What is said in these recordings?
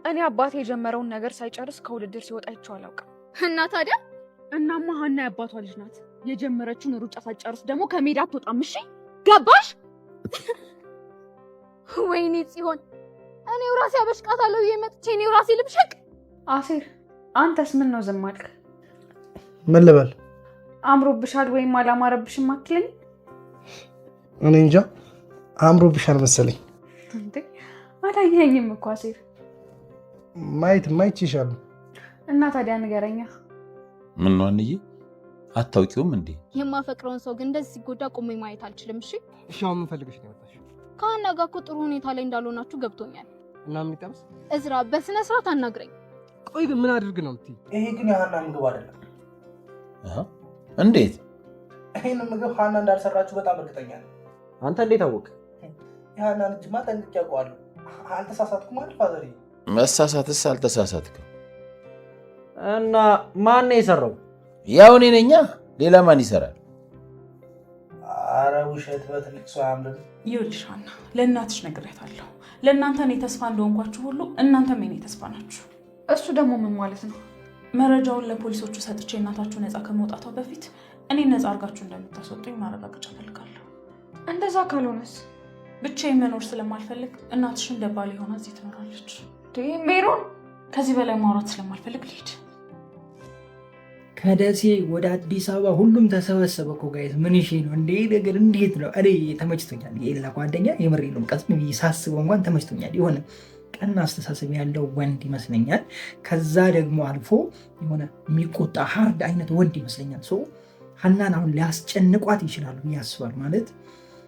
እኔ አባቴ የጀመረውን ነገር ሳይጨርስ ከውድድር ሲወጣ አይቼው አላውቅም። እና ታዲያ እናማ ሀና የአባቷ ልጅ ናት። የጀመረችውን ሩጫ ሳትጨርስ ደግሞ ከሜዳ አትወጣም። እሺ ገባሽ? ወይኔ ጽዮን፣ እኔው ራሴ አበሽቃታለሁ የመጥቼ እኔው ራሴ ልብሸቅ። አሴር አንተስ ምን ነው ዝም አልክ? ምን ልበል? አምሮብሻል ወይም አላማረብሽም አትለኝ? እኔ እንጃ አምሮብሻል መሰለኝ። እንዴ አላየኸኝም እኮ አሴር። ማየት ይሻሉ። እና ታዲያ ንገረኛ። ምን ነው አንዬ አታውቂውም እንዴ? የማፈቅረውን ሰው ግን እንደዚህ ሲጎዳ ቆሜ ማየት አልችልም። እሺ አሁን ምን ፈልገሽ ነው የመጣሽው? ከሀና ጋር እኮ ጥሩ ሁኔታ ላይ እንዳልሆናችሁ ገብቶኛል። እና ምን ይጠብስ? እዝራ በስነ ስርዓት አናግረኝ። ቆይ ግን ምን አድርግ ነው የምትይ? ይሄ ግን የሀና ምግብ አይደለም። እንዴት? ይሄን ምግብ ሀና እንዳልሰራችሁ በጣም እርግጠኛ ነኝ። አንተ እንዴት አወቅ? የሀና ልጅማ ጠንቅቄ አውቀዋለሁ። አልተሳሳትኩም አይደል ፋዘር? መሳሳትስ አልተሳሳትክም። እና ማን ነው የሰራው? ያው እኔ ነኛ። ሌላ ማን ይሰራል? አረ ውሸት በትልቅ ሰው አያምርም። ይኸውልሽ ሀና፣ ለእናትሽ ነግሬያታለሁ። ለእናንተ እኔ ተስፋ እንደሆንኳችሁ ሁሉ እናንተም የኔ ተስፋ ናችሁ። እሱ ደግሞ ምን ማለት ነው? መረጃውን ለፖሊሶቹ ሰጥቼ እናታችሁ ነፃ ከመውጣቷ በፊት እኔ ነፃ አድርጋችሁ እንደምታስወጡኝ ማረጋገጫ ፈልጋለሁ። እንደዛ ካልሆነስ? ብቻዬን መኖር ስለማልፈልግ እናትሽን ደባል የሆነ እዚህ ትኖራለች። ሜሮን፣ ከዚህ በላይ ማውራት ስለማልፈልግ ልሂድ። ከደሴ ወደ አዲስ አበባ ሁሉም ተሰበሰበ እኮ ጋይዝ። ምን ይሄ ነው እንዴ ነገር? እንዴት ነው? እኔ ተመችቶኛል። የሌላ ጓደኛ የምሬ ነው። ቀስ ብዬ ሳስበው እንኳን ተመችቶኛል። የሆነ ቀና አስተሳሰብ ያለው ወንድ ይመስለኛል። ከዛ ደግሞ አልፎ የሆነ የሚቆጣ ሀርድ አይነት ወንድ ይመስለኛል። ሰው ሀናን አሁን ሊያስጨንቋት ይችላሉ ያስባል። ማለት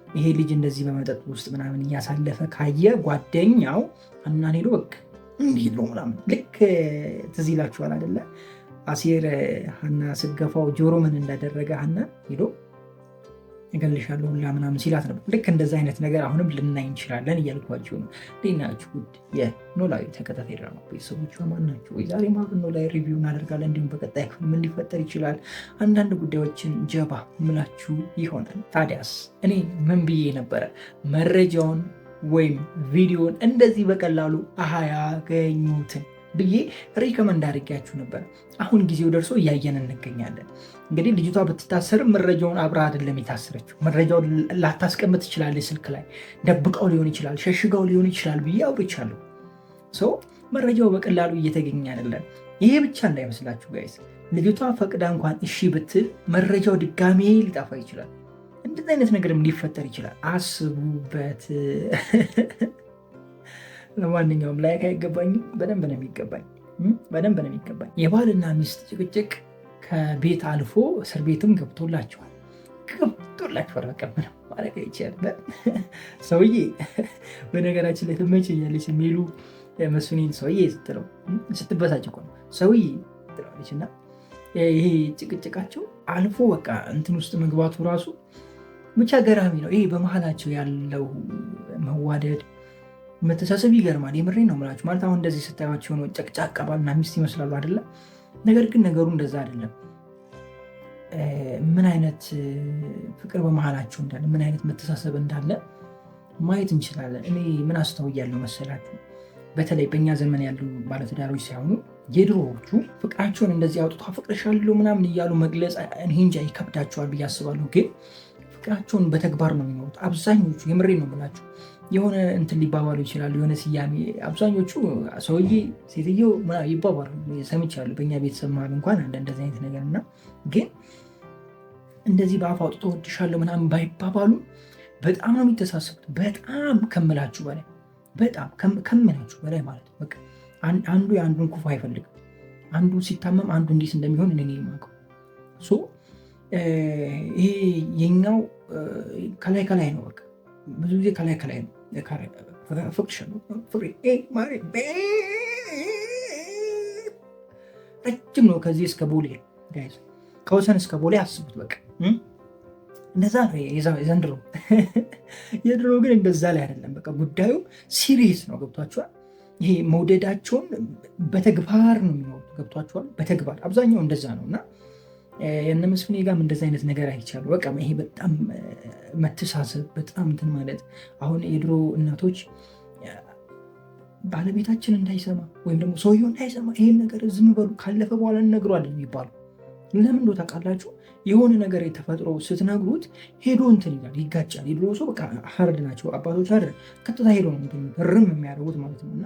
ይሄ ልጅ እንደዚህ በመጠጥ ውስጥ ምናምን እያሳለፈ ካየ ጓደኛው ሀናን ሄዶ በቃ እንዲህ ነው ምናምን። ልክ ትዝ ይላችኋል አይደለ? አሴር ሀና ስገፋው ጆሮ ምን እንዳደረገ ሀና ሄዶ እገልሻለሁ ሁላ ምናምን ሲላት ነበር። ልክ እንደዛ አይነት ነገር አሁንም ልናይ እንችላለን እያልኳቸው ነው። እንዴት ናችሁ ውድ የኖላዊ ተከታታይ ድራማ ቤተሰቦች? ማን ናቸው? ዛሬ ኖላዊ ሪቪው እናደርጋለን። እንዲሁም በቀጣይ ክፍል ምን ሊፈጠር ይችላል አንዳንድ ጉዳዮችን ጀባ ምላችሁ ይሆናል። ታዲያስ እኔ ምን ብዬ ነበረ? መረጃውን ወይም ቪዲዮን እንደዚህ በቀላሉ አያገኙትም ብዬ ሪከመንድ አድርጊያችሁ ነበር። አሁን ጊዜው ደርሶ እያየን እንገኛለን። እንግዲህ ልጅቷ ብትታሰርም መረጃውን አብራ አይደለም የታሰረችው። መረጃውን ላታስቀምጥ ትችላለች፣ ስልክ ላይ ደብቀው ሊሆን ይችላል፣ ሸሽገው ሊሆን ይችላል ብዬ አውርቻለሁ። ሰው መረጃው በቀላሉ እየተገኘ አይደለም። ይሄ ብቻ እንዳይመስላችሁ ጋይስ፣ ልጅቷ ፈቅዳ እንኳን እሺ ብትል መረጃው ድጋሜ ሊጠፋ ይችላል። እንደዚህ አይነት ነገርም ሊፈጠር ይችላል። አስቡበት። ለማንኛውም ላይክ አይገባኝም፣ በደንብ ነው የሚገባኝ፣ በደንብ ነው የሚገባኝ። የባልና ሚስት ጭቅጭቅ ከቤት አልፎ እስር ቤትም ገብቶላቸዋል። በቃ ምንም ማድረግ አይቻልም። ሰውዬ በነገራችን ላይ ትመቸኛለች የሚሉ መስፍኔን ሰውዬ ስትለው ስትበሳጭ እኮ ነው ሰውዬ ትለዋለች። እና ይሄ ጭቅጭቃቸው አልፎ በቃ እንትን ውስጥ መግባቱ ራሱ ብቻ ገራሚ ነው። ይሄ በመሀላቸው ያለው መዋደድ መተሳሰብ ይገርማል። የምሬን ነው የምላችሁ። ማለት አሁን እንደዚህ ስታያቸው ሆኖ ጨቅጫቃ ባልና ሚስት ይመስላሉ አይደለ? ነገር ግን ነገሩ እንደዛ አይደለም። ምን አይነት ፍቅር በመሀላቸው እንዳለ፣ ምን አይነት መተሳሰብ እንዳለ ማየት እንችላለን። እኔ ምን አስተውያለሁ መሰላችሁ? በተለይ በእኛ ዘመን ያሉ ባለትዳሮች ሳይሆኑ የድሮዎቹ ፍቅራቸውን እንደዚህ አውጥቶ አፈቅርሻለሁ ምናምን እያሉ መግለጽ እኔ እንጃ ይከብዳቸዋል ብዬ አስባለሁ። ግን ፍቅራቸውን በተግባር ነው የሚኖሩት አብዛኞቹ። የምሬን ነው የምላችሁ። የሆነ እንትን ሊባባሉ ይችላሉ፣ የሆነ ስያሜ። አብዛኞቹ ሰውዬ ሴትየው ይባባሉ ሰምቻለሁ። በእኛ ቤተሰብ መሀል እንኳን አለ እንደዚህ አይነት ነገር እና ግን እንደዚህ በአፍ አውጥቶ ወድሻለሁ ምናምን ባይባባሉ በጣም ነው የሚተሳሰቡት። በጣም ከምላችሁ በላይ በጣም ከምላችሁ በላይ ማለት ነው። በቃ አንዱ የአንዱን ክፉ አይፈልግም። አንዱ ሲታመም አንዱ እንዴት እንደሚሆን እኔ የማውቀው። ይሄ የኛው ከላይ ከላይ ነው። በቃ ብዙ ጊዜ ከላይ ከላይ ነው። ረጅም ነው ከዚህ እስከ ቦሌ ጋይዝ፣ ከወሰን እስከ ቦሌ አስቡት። በቃ እንደዛ ነው የዘንድሮ። የድሮ ግን እንደዛ ላይ አይደለም። በቃ ጉዳዩ ሲሪየስ ነው። ገብቷችኋል? ይሄ መውደዳቸውን በተግባር ነው የሚኖሩት። ገብቷችኋል? በተግባር አብዛኛው እንደዛ ነው እና የእነ መስፍኔ ጋርም እንደዚህ አይነት ነገር አይቻሉ። በቃ ይሄ በጣም መተሳሰብ፣ በጣም እንትን ማለት። አሁን የድሮ እናቶች ባለቤታችን እንዳይሰማ ወይም ደግሞ ሰውየው እንዳይሰማ ይሄን ነገር ዝም በሉ፣ ካለፈ በኋላ እንነግረዋለን የሚባሉ ለምን እንደው ታውቃላችሁ? የሆነ ነገር የተፈጥሮ ስትነግሩት ሄዶ እንትን ይላል፣ ይጋጫል። የድሮ ሰው በቃ ሀርድ ናቸው አባቶች፣ ሀርድ ቀጥታ ሄዶ ነው ርም የሚያደርጉት ማለት ነው። እና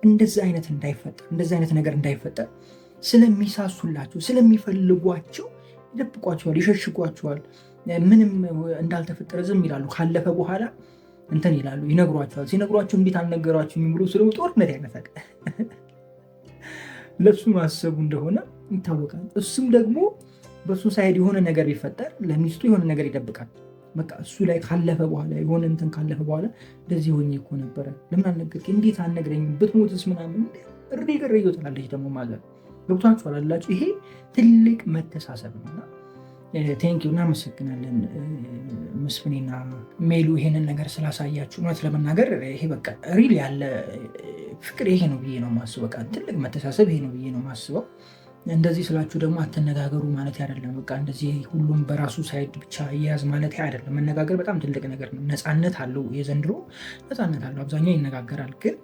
እንደዚህ አይነት ነገር እንዳይፈጠር ስለሚሳሱላቸው ስለሚፈልጓቸው ይደብቋቸዋል፣ ይሸሽጓቸዋል። ምንም እንዳልተፈጠረ ዝም ይላሉ። ካለፈ በኋላ እንትን ይላሉ፣ ይነግሯቸዋል። ሲነግሯቸው እንዴት አልነገሯቸውም ብሎ ስለ ጦርነት ያነሳል። ለሱ ማሰቡ እንደሆነ ይታወቃል። እሱም ደግሞ በሱ ሳይድ የሆነ ነገር ቢፈጠር ለሚስቱ የሆነ ነገር ይደብቃል። በቃ እሱ ላይ ካለፈ በኋላ የሆነ እንትን ካለፈ በኋላ እንደዚህ ሆኜ እኮ ነበረ፣ ለምን አልነገርከኝ፣ እንዴት አልነግረኝም፣ ብትሞትስ ምናምን እሪ ገረዮ ትላለች ደግሞ ማለት ገብቷችኋል አላችሁ። ይሄ ትልቅ መተሳሰብ ነውና ቴንኪው፣ እናመሰግናለን መስፍኔና ሜሉ ይሄንን ነገር ስላሳያችሁ። እውነት ለመናገር ይሄ በቃ ሪል ያለ ፍቅር ይሄ ነው ብዬ ነው ማስበው። በቃ ትልቅ መተሳሰብ ይሄ ነው ብዬ ነው ማስበው። እንደዚህ ስላችሁ ደግሞ አትነጋገሩ ማለት አይደለም። በቃ እንደዚህ ሁሉም በራሱ ሳይድ ብቻ እየያዝ ማለት አይደለም። መነጋገር በጣም ትልቅ ነገር ነው። ነፃነት አለው፣ የዘንድሮ ነፃነት አለው። አብዛኛው ይነጋገራል፣ ግን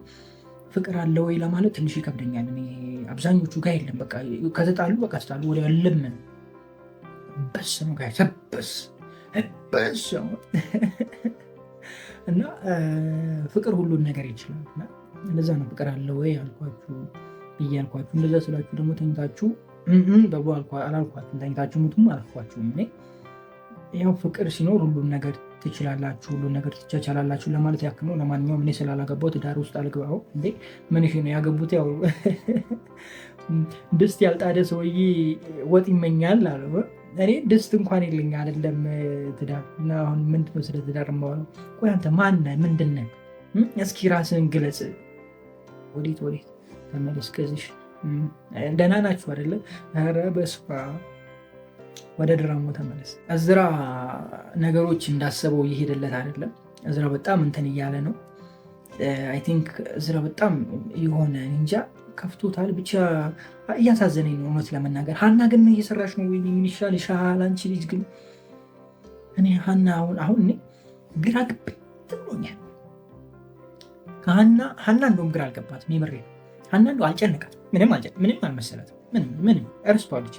ፍቅር አለ ወይ ለማለት ትንሽ ይከብደኛል። እኔ አብዛኞቹ ጋር የለም። በቃ ከተጣሉ በቃ ተጣሉ፣ ወዲያ ልምን በስ ነው ጋር ተበስ እና ፍቅር ሁሉን ነገር ይችላል። እና እንደዛ ነው። ፍቅር አለ ወይ አልኳችሁ እያልኳችሁ እንደዛ ስላችሁ ደግሞ ተኝታችሁ በቡ አላልኳችሁም። ተኝታችሁ ሙቱም አላልኳችሁም። እኔ ያው ፍቅር ሲኖር ሁሉን ነገር ትችላላችሁ፣ ሁሉን ነገር ትቻቻላላችሁ ለማለት ያክል ነው። ለማንኛውም እኔ ስላላገባው ትዳር ውስጥ አልገባው እንዴ ምን ነው ያገቡት? ያው ድስት ያልጣደ ሰውዬ ወጥ ይመኛል አለ። እኔ ድስት እንኳን የለኝ አይደለም ትዳር። እና አሁን ምንድነው ስለ ትዳር የማወራው? ቆይ አንተ ማነህ? ምንድነህ? እስኪ ራስህን ግለጽ። ወዴት ተመለስ። ከዚህ ደህና ናችሁ አይደለ? ኧረ በስመ አብ። ወደ ድራማው ተመለስ። እዝራ ነገሮች እንዳሰበው እየሄደለት አይደለም። እዝራ በጣም እንትን እያለ ነው። አይ ቲንክ እዝራ በጣም የሆነ እንጃ ከፍቶታል። ብቻ እያሳዘነኝ ነው እውነት ለመናገር። ሀና ግን ምን እየሰራሽ ነው? ወይ ምን ይሻልሻል አንቺ ልጅ ግን። እኔ ሀና አሁን እኔ ግራ ግብት ብሎኛል። ሀና እንደውም ግራ አልገባትም። የምሬ ሀና እንደው አልጨነቃትም። ምንም አልመሰላትም። ምንም እረስቷለች።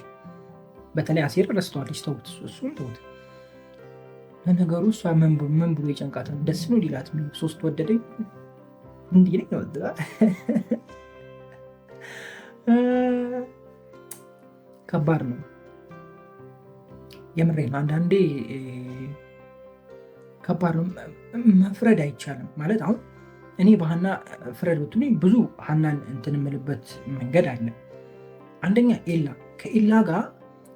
በተለይ አሴር እረስቷለች። ተውት፣ እሱን ተውት። ለነገሩ እሷ ምን ብሎ ይጨንቃታል? ደስ ነው ሊላት ሶስት ወደደኝ እንዲህ ነው። ከባድ ነው የምሬን። አንዳንዴ ከባድ ነው። መፍረድ አይቻልም ማለት አሁን እኔ በሀና ፍረድ ብትሉኝ ብዙ ሀናን እንትን የምልበት መንገድ አለ። አንደኛ ከኤላ ጋር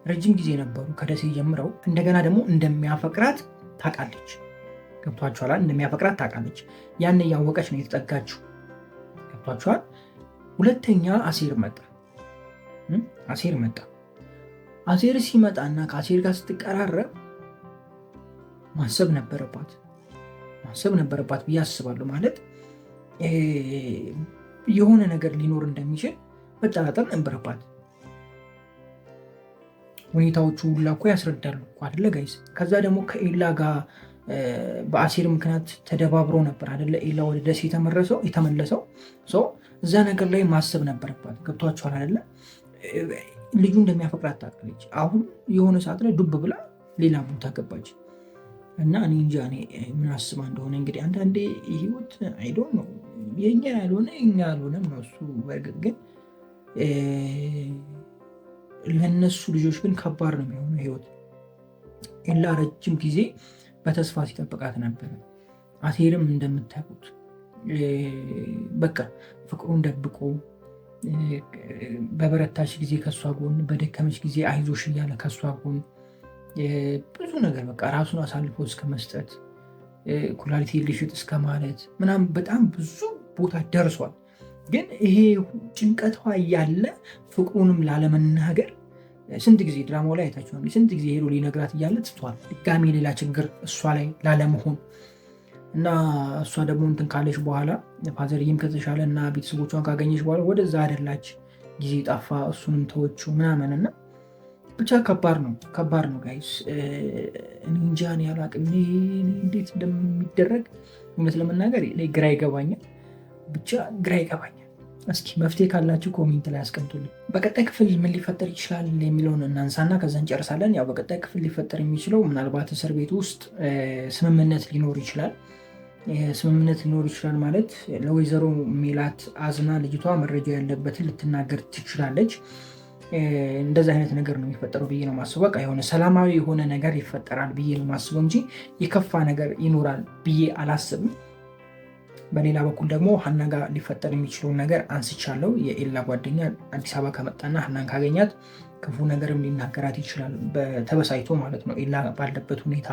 ረጅም ጊዜ ነበሩ ከደሴ ጀምረው። እንደገና ደግሞ እንደሚያፈቅራት ታውቃለች። ገብቷችኋል? እንደሚያፈቅራት ታውቃለች። ያን እያወቀች ነው የተጠጋችው። ገብቷችኋል? ሁለተኛ አሴር መጣ። አሴር ሲመጣና ከአሴር ጋር ስትቀራረብ ማሰብ ነበረባት ብዬ አስባለሁ። ማለት የሆነ ነገር ሊኖር እንደሚችል መጠራጠር ነበረባት። ሁኔታዎቹ ሁላ እኮ ያስረዳሉ አይደለ ጋይስ? ከዛ ደግሞ ከኤላ ጋር በአሴር ምክንያት ተደባብሮ ነበር አይደለ? ኤላ ወደ ደሴ የተመለሰው እዛ ነገር ላይ ማሰብ ነበረባት። ገብቷችኋል አይደለ? ልጁ እንደሚያፈቅራት ታውቃለች። አሁን የሆነ ሰዓት ላይ ዱብ ብላ ሌላ ቦታ ገባች እና እኔ እንጃ ምን አስባ እንደሆነ እንግዲህ አንዳንዴ ህይወት አይዶን ነው የኛ ያልሆነም ነው እሱ። በእርግጥ ግን ለእነሱ ልጆች ግን ከባድ ነው የሚሆነው ህይወት። ኤላ ረጅም ጊዜ በተስፋ ሲጠብቃት ነበር። አሴርም እንደምታውቁት በቃ ፍቅሩን ደብቆ በበረታች ጊዜ ከሷ ጎን፣ በደከመች ጊዜ አይዞሽ እያለ ከሷ ጎን ብዙ ነገር በቃ ራሱን አሳልፎ እስከ መስጠት፣ ኩላሊት ልሽጥ እስከ ማለት ምናምን በጣም ብዙ ቦታ ደርሷል። ግን ይሄ ጭንቀቷ እያለ ፍቅሩንም ላለመናገር ስንት ጊዜ ድራማው ላይ አይታችኋል። ስንት ጊዜ ሄዶ ሊነግራት እያለ ትቷል። ድጋሚ ሌላ ችግር እሷ ላይ ላለመሆን እና እሷ ደግሞ እንትን ካለች በኋላ ፋዘርዬም ከተሻለ እና ቤተሰቦቿን ካገኘች በኋላ ወደዛ አደላች። ጊዜ ጠፋ፣ እሱንም ተወቹ ምናምን እና ብቻ ከባድ ነው ጋይስ። እኔ እንጃ አላቅም እንዴት እንደሚደረግ እውነት ለመናገር ግራ ይገባኛል። ብቻ ግራ ይገባኛል። እስኪ መፍትሄ ካላችሁ ኮሜንት ላይ አስቀምጡልኝ። በቀጣይ ክፍል ምን ሊፈጠር ይችላል የሚለውን እናንሳና ከዛ እንጨርሳለን። ያው በቀጣይ ክፍል ሊፈጠር የሚችለው ምናልባት እስር ቤት ውስጥ ስምምነት ሊኖር ይችላል። ስምምነት ሊኖር ይችላል ማለት ለወይዘሮ ሜላት አዝና ልጅቷ መረጃ ያለበትን ልትናገር ትችላለች። እንደዚህ አይነት ነገር ነው የሚፈጠረው ብዬ ነው ማስበው። በቃ የሆነ ሰላማዊ የሆነ ነገር ይፈጠራል ብዬ ነው ማስበው እንጂ የከፋ ነገር ይኖራል ብዬ አላስብም። በሌላ በኩል ደግሞ ሀና ጋር ሊፈጠር የሚችለውን ነገር አንስቻለሁ። የኤላ ጓደኛ አዲስ አበባ ከመጣና ሀናን ካገኛት ክፉ ነገርም ሊናገራት ይችላል፣ ተበሳይቶ ማለት ነው። ኤላ ባለበት ሁኔታ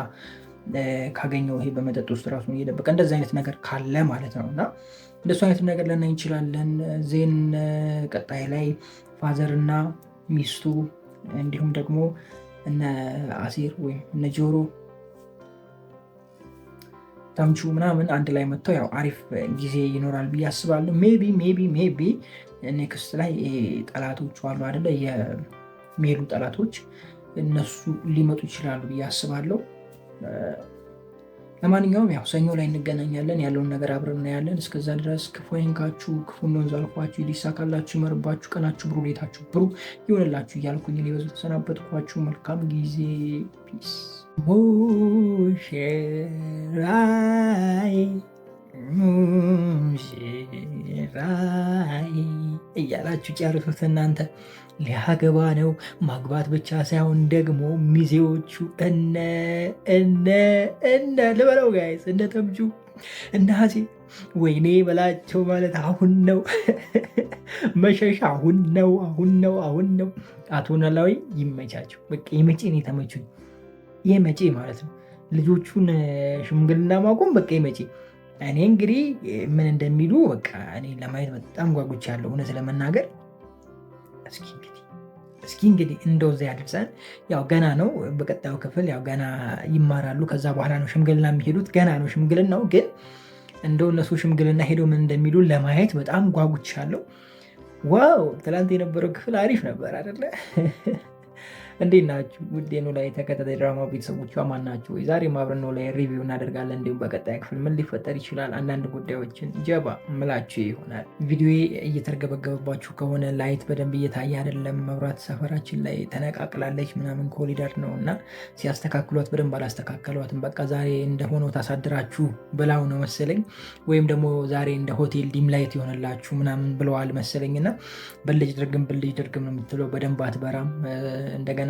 ካገኘው ይሄ በመጠጥ ውስጥ ራሱን እየደበቀ እንደዚህ አይነት ነገር ካለ ማለት ነው እና እንደሱ አይነት ነገር ልናይ እንችላለን። ዜን ቀጣይ ላይ ፋዘርና ሚስቱ እንዲሁም ደግሞ እነ አሴር ወይም እነ ጆሮ ተምቹ ምናምን አንድ ላይ መጥተው ያው አሪፍ ጊዜ ይኖራል ብዬ አስባለሁ። ሜቢ ኔክስት ላይ ጠላቶቹ አሉ አይደለ፣ የሚሄዱ ጠላቶች እነሱ ሊመጡ ይችላሉ ብዬ አስባለሁ። ለማንኛውም ያው ሰኞ ላይ እንገናኛለን። ያለውን ነገር አብረን እናያለን። እስከዛ ድረስ ክፉ አይንካችሁ፣ ክፉ እንደወንዝ አልፏችሁ፣ ሊሳካላችሁ፣ ይመርባችሁ፣ ቀናችሁ ብሩ፣ ሌታችሁ ብሩ ይሆንላችሁ እያልኩኝ እኔ በዙ ተሰናበትኳችሁ። መልካም ጊዜ። ፒስ። ሙሽራይ እያላችሁ ጨርሱት እናንተ። ሊያገባ ነው። ማግባት ብቻ ሳይሆን ደግሞ ሚዜዎቹ እነ ልበለው ጋይስ እነ ተምቹ እነ ሀሴ ወይኔ በላቸው ማለት አሁን ነው። መሸሻ አሁን ነው። አቶ ኖላዊ ይመቻቸው። በቃ የመቼ ነው የተመቹኝ፣ የመቼ ማለት ነው። ልጆቹን ሽምግልና ማቆም በቃ የመቼ። እኔ እንግዲህ ምን እንደሚሉ በቃ እኔ ለማየት በጣም ጓጉቻለሁ እውነት ለመናገር። እስኪ እንግዲህ እንደዛ ያደርሰን። ያው ገና ነው። በቀጣዩ ክፍል ያው ገና ይማራሉ። ከዛ በኋላ ነው ሽምግልና የሚሄዱት። ገና ነው ሽምግልናው። ግን እንደው እነሱ ሽምግልና ሄደው ምን እንደሚሉ ለማየት በጣም ጓጉቻለሁ። ዋው! ትላንት የነበረው ክፍል አሪፍ ነበር አይደለ? እንዴት ናችሁ? ውድ ኖላዊ ተከታታይ ድራማ ቤተሰቦቿ ማን ናችሁ? ዛሬ አብረን ኖላዊ ሪቪው እናደርጋለን። እንዲሁም በቀጣይ ክፍል ምን ሊፈጠር ይችላል አንዳንድ ጉዳዮችን ጀባ ምላችሁ ይሆናል። ቪዲዮ እየተርገበገበባችሁ ከሆነ ላይት በደንብ እየታየ አይደለም። መብራት ሰፈራችን ላይ ተነቃቅላለች ምናምን ኮሊደር ነው እና ሲያስተካክሏት በደንብ አላስተካከሏትም። በቃ ዛሬ እንደሆነው ታሳድራችሁ ብላው ነው መሰለኝ፣ ወይም ደግሞ ዛሬ እንደ ሆቴል ዲም ላይት የሆነላችሁ ምናምን ብለዋል መሰለኝ እና በልጅ ድርግም ነው የምትለው። በደንብ አትበራም። እንደገና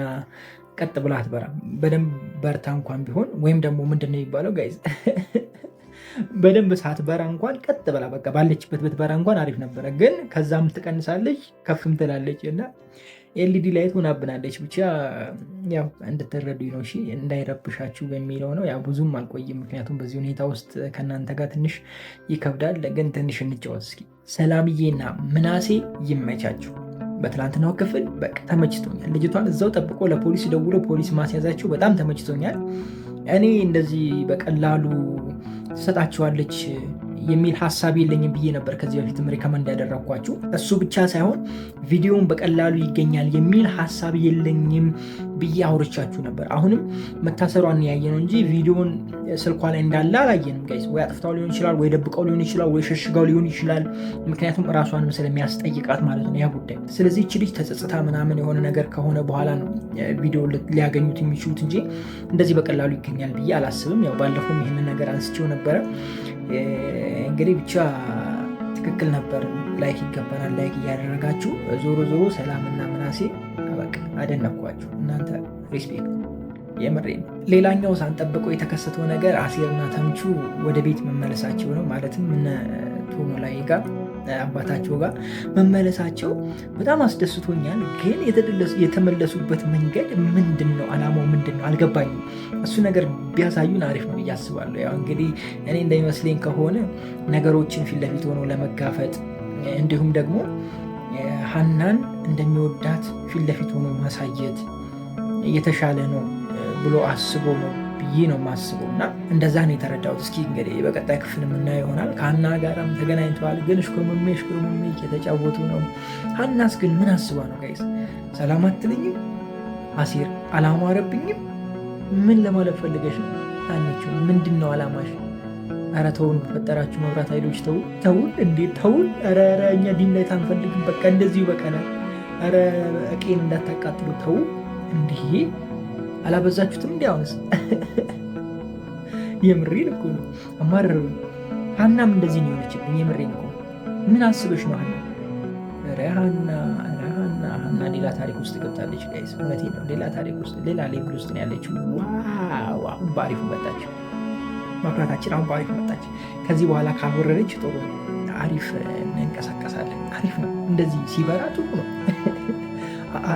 ቀጥ ብላ አትበራም። በደንብ በርታ እንኳን ቢሆን ወይም ደግሞ ምንድን ነው የሚባለው ጋይዝ፣ በደንብ ሳትበራ እንኳን ቀጥ ብላ በቃ ባለችበት ብትበራ እንኳን አሪፍ ነበረ። ግን ከዛም ትቀንሳለች ከፍም ትላለች እና ኤልኢዲ ላይት ሆናብናለች። ብቻ ያው እንድትረዱ ነው እሺ፣ እንዳይረብሻችሁ በሚለው ነው። ያው ብዙም አልቆይም፣ ምክንያቱም በዚህ ሁኔታ ውስጥ ከእናንተ ጋር ትንሽ ይከብዳል። ግን ትንሽ እንጫወት እስኪ። ሰላምዬና ምናሴ ይመቻችሁ። በትላንትናው ክፍል በቃ ተመችቶኛል። ልጅቷን እዛው ጠብቆ ለፖሊስ ደውሎ ፖሊስ ማስያዛቸው በጣም ተመችቶኛል። እኔ እንደዚህ በቀላሉ ትሰጣቸዋለች የሚል ሀሳብ የለኝም ብዬ ነበር ከዚህ በፊትም ሪከመንድ ያደረግኳችሁ። እሱ ብቻ ሳይሆን ቪዲዮውን በቀላሉ ይገኛል የሚል ሀሳብ የለኝም ብዬ አውርቻችሁ ነበር። አሁንም መታሰሯን ያየ ነው እንጂ ቪዲዮውን ስልኳ ላይ እንዳለ አላየንም ጋይስ። ወይ አጥፍታው ሊሆን ይችላል፣ ወይ ደብቀው ሊሆን ይችላል፣ ወይ ሸሽጋው ሊሆን ይችላል። ምክንያቱም እራሷንም ስለሚያስጠይቃት ማለት ነው ያ ጉዳይ። ስለዚህ እቺ ልጅ ተጸጽታ ምናምን የሆነ ነገር ከሆነ በኋላ ነው ቪዲዮ ሊያገኙት የሚችሉት እንጂ እንደዚህ በቀላሉ ይገኛል ብዬ አላስብም። ያው ባለፈውም ይህንን ነገር አንስቼው ነበረ። እንግዲህ ብቻ ትክክል ነበር። ላይክ ይገባናል። ላይክ እያደረጋችሁ ዞሮ ሰላምና ምናሴ በቃ አደነኳችሁ እናንተ። ሪስፔክት የምሬ ነው። ሌላኛው ሳንጠብቀው የተከሰተው ነገር አሴርና ተምቹ ወደ ቤት መመለሳቸው ነው። ማለትም እነ ኖላዊ ጋር አባታቸው ጋር መመለሳቸው በጣም አስደስቶኛል። ግን የተመለሱበት መንገድ ምንድን ነው? አላማው ምንድን ነው? አልገባኝም። እሱ ነገር ቢያሳዩን አሪፍ ነው ብዬ አስባለሁ። ያው እንግዲህ እኔ እንደሚመስለኝ ከሆነ ነገሮችን ፊት ለፊት ሆኖ ለመጋፈጥ እንዲሁም ደግሞ ሀናን እንደሚወዳት ፊት ለፊት ሆኖ ማሳየት የተሻለ ነው ብሎ አስቦ ነው ብዬ ነው የማስበው እና እንደዛ ነው የተረዳሁት። እስኪ እንግዲህ በቀጣይ ክፍል የምናየው ይሆናል። ከሀና ጋርም ተገናኝተዋል፣ ግን ሽኩርምሜ የተጫወቱ ነው። ሀናስ ግን ምን አስባ ነው ጋይስ? ሰላም አትልኝም? አሴር አላማረብኝም? ምን ለማለት ፈልገሽ ነው? አንቺ ምንድን ነው አላማሽ? ኧረ ተውን በፈጠራችሁ መብራት ኃይሎች ተውን እንዴት ተውን። ኧረ እኛ ዲምላይት አንፈልግም፣ በቃ እንደዚሁ በቀላል። ኧረ እቄን እንዳታቃጥሉ ተው። እንዲህ አላበዛችሁትም? እንዲ አሁንስ የምሬን እኮ ነው። አማረሩ ሀናም እንደዚህ ነው የሆነችብኝ። የምሬን እኮ ምን አስበሽ ነው ሀና? ኧረ ሀና ሌላ ታሪክ ውስጥ ገብታለች ጋይስ። እውነቴን ነው። ሌላ ታሪክ ውስጥ ሌላ ሌቭል ውስጥ ነው ያለችው። ዋው አሁን በአሪፉ መጣች። መብራታችን አሁን በአሪፍ መጣች። ከዚህ በኋላ ካልወረደች ጥሩ አሪፍ እንንቀሳቀሳለን። አሪፍ ነው እንደዚህ ሲበራ ጥሩ ነው።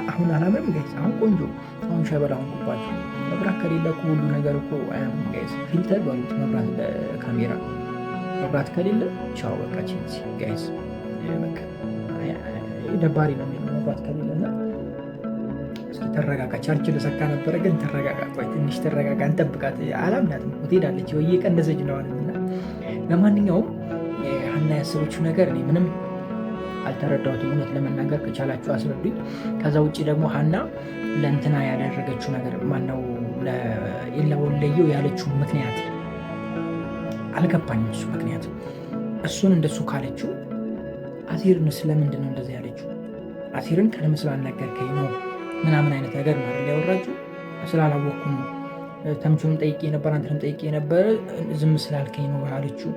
አሁን አላምርም ጋይስ? አሁን ቆንጆ። አሁን ሸበላ ሆንኩባችሁ። መብራት ከሌለ እኮ ሁሉ ነገር እኮ አያምርም ጋይስ። ፊልተር በሉት መብራት ለካሜራ። መብራት ከሌለ ቻው በቃ ቼንሲ ጋይስ። በቃ ደባሪ ነው የሚለው መብራት ከሌለና። እስኪ ተረጋጋ። ቻርጅ ለሰካ ነበረ ግን ተረጋጋ። ቆይ ትንሽ ተረጋጋ፣ እንጠብቃት። አላምናትም እኮ ትሄዳለች ወይ እየቀነሰች ነዋልና። ለማንኛውም ሀና ያሰበችው ነገር እኔ ምንም አልተረዳሁትም። እውነት ለመናገር ከቻላችሁ አስረዱኝ። ከዛ ውጭ ደግሞ ሀና ለእንትና ያደረገችው ነገር ማነው ለወለየው ያለችው ምክንያት አልገባኝም። እሱ ምክንያት እሱን እንደሱ ካለችው አሲርን ስለምንድን ነው እንደዚህ ያለችው? አሲርን ቀደም ስላልነገርከኝ ነው ምናምን አይነት ነገር ማለት ሊያወራችሁ ስላላወቅኩ ነው። ተምቹንም ጠይቄ ነበር፣ አንተንም ጠይቄ ነበር፣ ዝም ስላልከኝ ነው አለችው።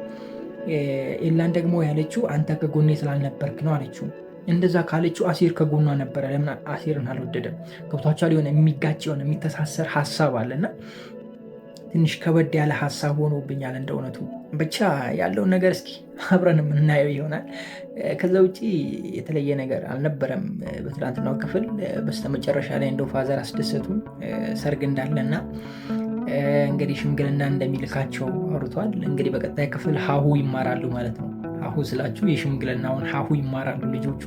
ኤላን ደግሞ ያለችው አንተ ከጎኔ ስላልነበርክ ነው አለችው። እንደዛ ካለችው አሲር ከጎኗ ነበረ። ለምን አሲርን አልወደደም? ገብቷቸዋል። የሆነ የሚጋጭ የሆነ የሚተሳሰር ሀሳብ አለና ትንሽ ከበድ ያለ ሀሳብ ሆኖብኛል እንደ እውነቱ። ብቻ ያለውን ነገር እስኪ አብረን የምናየው ይሆናል። ከዛ ውጭ የተለየ ነገር አልነበረም በትላንትናው ክፍል። በስተመጨረሻ ላይ እንደው ፋዘር አስደሰቱን። ሰርግ እንዳለና እንግዲህ ሽምግልና እንደሚልካቸው አውርቷል። እንግዲህ በቀጣይ ክፍል ሀሁ ይማራሉ ማለት ነው። ሀሁ ስላችሁ የሽምግልናውን ሀሁ ይማራሉ ልጆቹ።